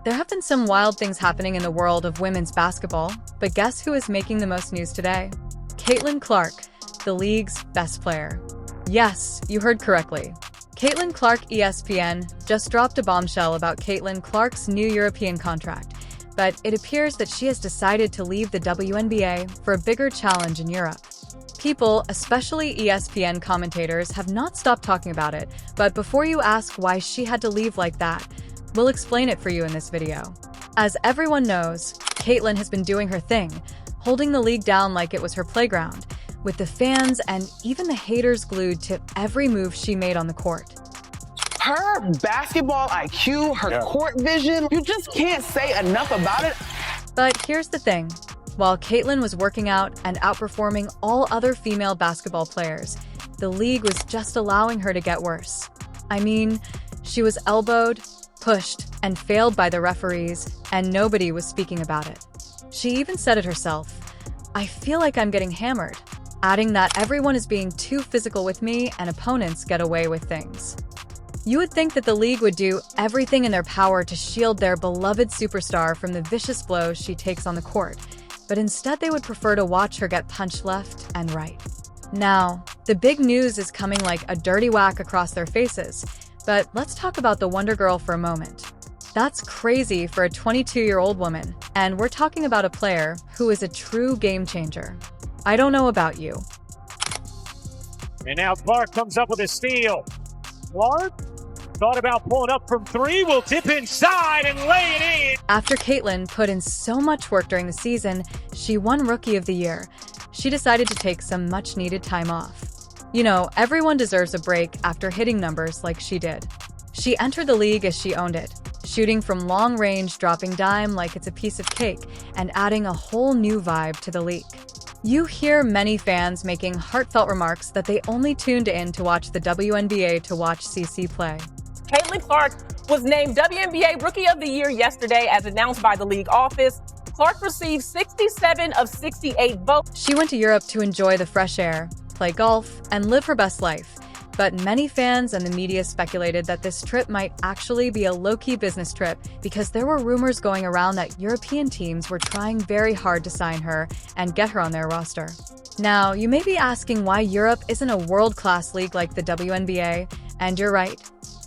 There have been some wild things happening in the world of women's basketball, but guess who is making the most news today? Caitlin Clark, the league's best player. Yes, you heard correctly. Caitlin Clark. ESPN just dropped a bombshell about Caitlin Clark's new European contract, but it appears that she has decided to leave the WNBA for a bigger challenge in Europe. People, especially ESPN commentators, have not stopped talking about it, but before you ask why she had to leave like that, we'll explain it for you in this video. As everyone knows, Caitlin has been doing her thing, holding the league down like it was her playground, with the fans and even the haters glued to every move she made on the court. Her basketball IQ, her court vision, you just can't say enough about it. But here's the thing. While Caitlin was working out and outperforming all other female basketball players, the league was just allowing her to get worse. I mean, she was elbowed, pushed, and failed by the referees, and nobody was speaking about it. She even said it herself, "I feel like I'm getting hammered," adding that everyone is being too physical with me and opponents get away with things. You would think that the league would do everything in their power to shield their beloved superstar from the vicious blows she takes on the court, but instead they would prefer to watch her get punched left and right. Now, the big news is coming like a dirty whack across their faces, but let's talk about the Wonder Girl for a moment. That's crazy for a 22-year-old woman, and we're talking about a player who is a true game changer. I don't know about you. And now Clark comes up with a steal. Clark thought about pulling up from three, will tip inside and lay it in. After Caitlin put in so much work during the season, she won Rookie of the Year. She decided to take some much-needed time off. You know, everyone deserves a break after hitting numbers like she did. She entered the league as she owned it, shooting from long range, dropping dime like it's a piece of cake, and adding a whole new vibe to the league. You hear many fans making heartfelt remarks that they only tuned in to watch the WNBA to watch CC play. Caitlin Clark was named WNBA Rookie of the Year yesterday as announced by the league office. Clark received 67 of 68 votes. She went to Europe to enjoy the fresh air, play golf, and live her best life. But many fans and the media speculated that this trip might actually be a low-key business trip because there were rumors going around that European teams were trying very hard to sign her and get her on their roster. Now, you may be asking why Europe isn't a world-class league like the WNBA, and you're right.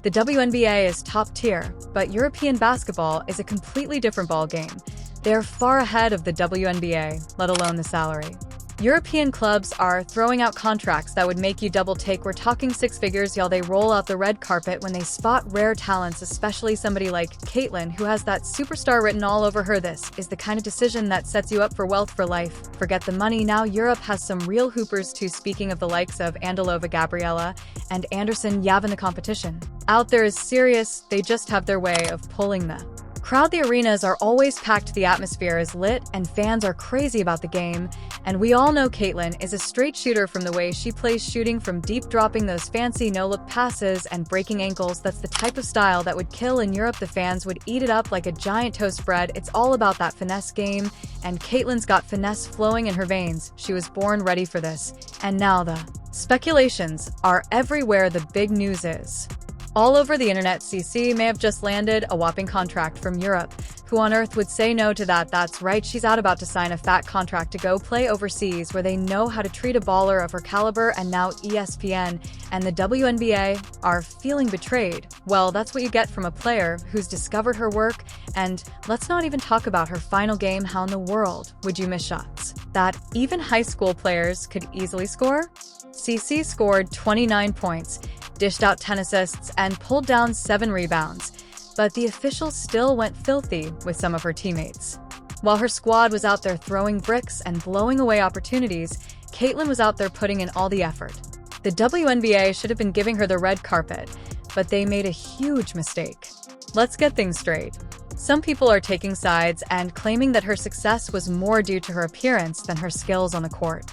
The WNBA is top tier, but European basketball is a completely different ballgame. They are far ahead of the WNBA, let alone the salary. European clubs are throwing out contracts that would make you double take. We're talking six figures while they roll out the red carpet when they spot rare talents, especially somebody like Caitlin, who has that superstar written all over her. This is the kind of decision that sets you up for wealth for life. Forget the money. Now Europe has some real hoopers too, speaking of the likes of Andalova Gabriella and Anderson Yav in the competition. Out there is serious, they just have their way of pulling the crowd. The arenas are always packed, the atmosphere is lit, and fans are crazy about the game. And we all know Caitlin is a straight shooter from the way she plays, shooting from deep, dropping those fancy no-look passes and breaking ankles. That's the type of style that would kill in Europe. The fans would eat it up like a giant toast bread. It's all about that finesse game, and Caitlin's got finesse flowing in her veins. She was born ready for this. And now the speculations are everywhere. The big news is all over the internet. CC may have just landed a whopping contract from Europe. Who on earth would say no to that? That's right, she's out about to sign a fat contract to go play overseas where they know how to treat a baller of her caliber. And now ESPN and the WNBA are feeling betrayed. Well, that's what you get from a player who's discovered her work. And let's not even talk about her final game. How in the world would you miss shots that even high school players could easily score? CC scored 29 points, dished out 10 assists, and pulled down 7 rebounds. But the officials still went filthy with some of her teammates. While her squad was out there throwing bricks and blowing away opportunities, Caitlin was out there putting in all the effort. The WNBA should have been giving her the red carpet, but they made a huge mistake. Let's get things straight. Some people are taking sides and claiming that her success was more due to her appearance than her skills on the court.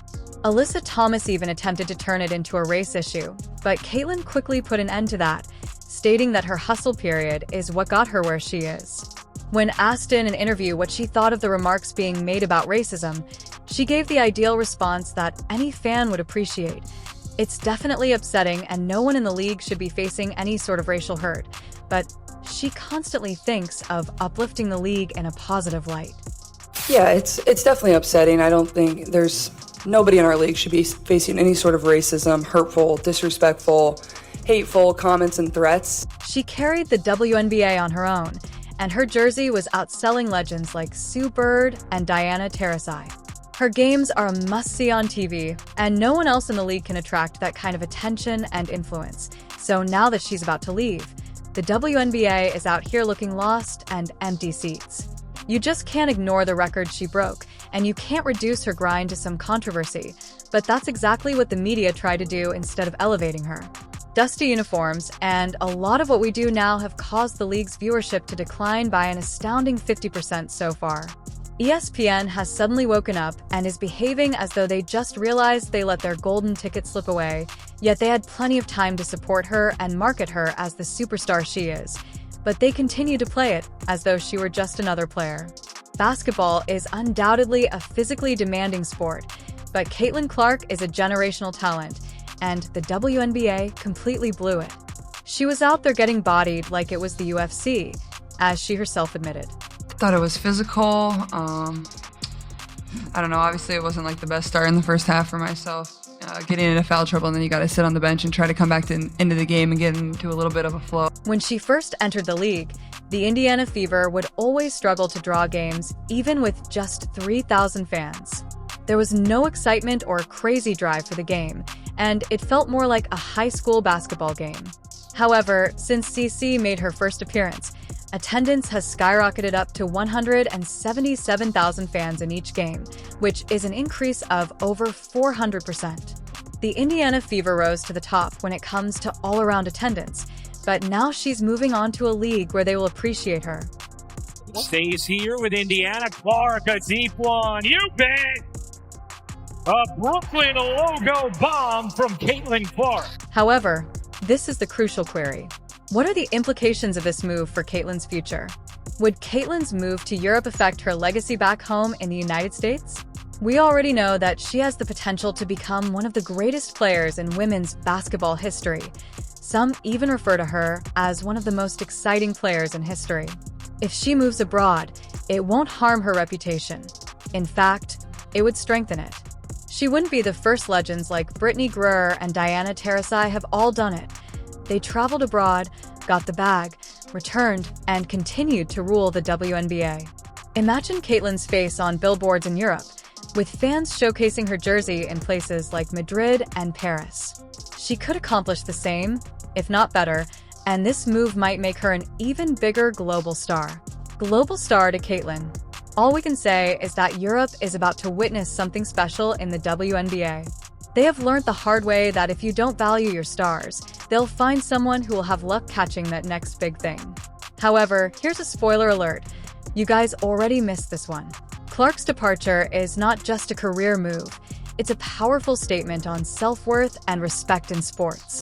Alyssa Thomas even attempted to turn it into a race issue, but Caitlin quickly put an end to that, stating that her hustle period is what got her where she is. When asked in an interview what she thought of the remarks being made about racism, she gave the ideal response that any fan would appreciate. It's definitely upsetting, and no one in the league should be facing any sort of racial hurt. But she constantly thinks of uplifting the league in a positive light. Yeah, it's definitely upsetting. I don't think nobody in our league should be facing any sort of racism, hurtful, disrespectful, hateful comments and threats. She carried the WNBA on her own, and her jersey was outselling legends like Sue Bird and Diana Taurasi. Her games are a must-see on TV, and no one else in the league can attract that kind of attention and influence. So now that she's about to leave, the WNBA is out here looking lost and empty seats. You just can't ignore the record she broke, and you can't reduce her grind to some controversy, but that's exactly what the media tried to do instead of elevating her. Dusty uniforms and a lot of what we do now have caused the league's viewership to decline by an astounding 50% so far. ESPN has suddenly woken up and is behaving as though they just realized they let their golden ticket slip away, yet they had plenty of time to support her and market her as the superstar she is. But they continue to play it as though she were just another player. Basketball is undoubtedly a physically demanding sport, but Caitlin Clark is a generational talent, and the WNBA completely blew it. She was out there getting bodied like it was the UFC, as she herself admitted. Thought it was physical. I don't know, obviously it wasn't like the best start in the first half for myself. Getting into foul trouble, and then you got to sit on the bench and try to come back into the game and get into a little bit of a flow. When she first entered the league, the Indiana Fever would always struggle to draw games, even with just 3,000 fans. There was no excitement or crazy drive for the game, and it felt more like a high school basketball game. However, since CC made her first appearance, attendance has skyrocketed up to 177,000 fans in each game, which is an increase of over 400%. The Indiana Fever rose to the top when it comes to all-around attendance, but now she's moving on to a league where they will appreciate her. Stays here with Indiana. Clark, a deep one. You bet! A Brooklyn logo bomb from Caitlin Clark. However, this is the crucial query. What are the implications of this move for Caitlin's future? Would Caitlin's move to Europe affect her legacy back home in the United States? We already know that she has the potential to become one of the greatest players in women's basketball history. Some even refer to her as one of the most exciting players in history. If she moves abroad, it won't harm her reputation. In fact, it would strengthen it. She wouldn't be the first. Legends like Brittany Griner and Diana Taurasi have all done it. They traveled abroad, got the bag, returned, and continued to rule the WNBA. Imagine Caitlin's face on billboards in Europe, with fans showcasing her jersey in places like Madrid and Paris. She could accomplish the same, if not better, and this move might make her an even bigger global star. Global star to Caitlin. All we can say is that Europe is about to witness something special in the WNBA. They have learned the hard way that if you don't value your stars, they'll find someone who will have luck catching that next big thing. However, here's a spoiler alert. You guys already missed this one. Clark's departure is not just a career move. It's a powerful statement on self-worth and respect in sports.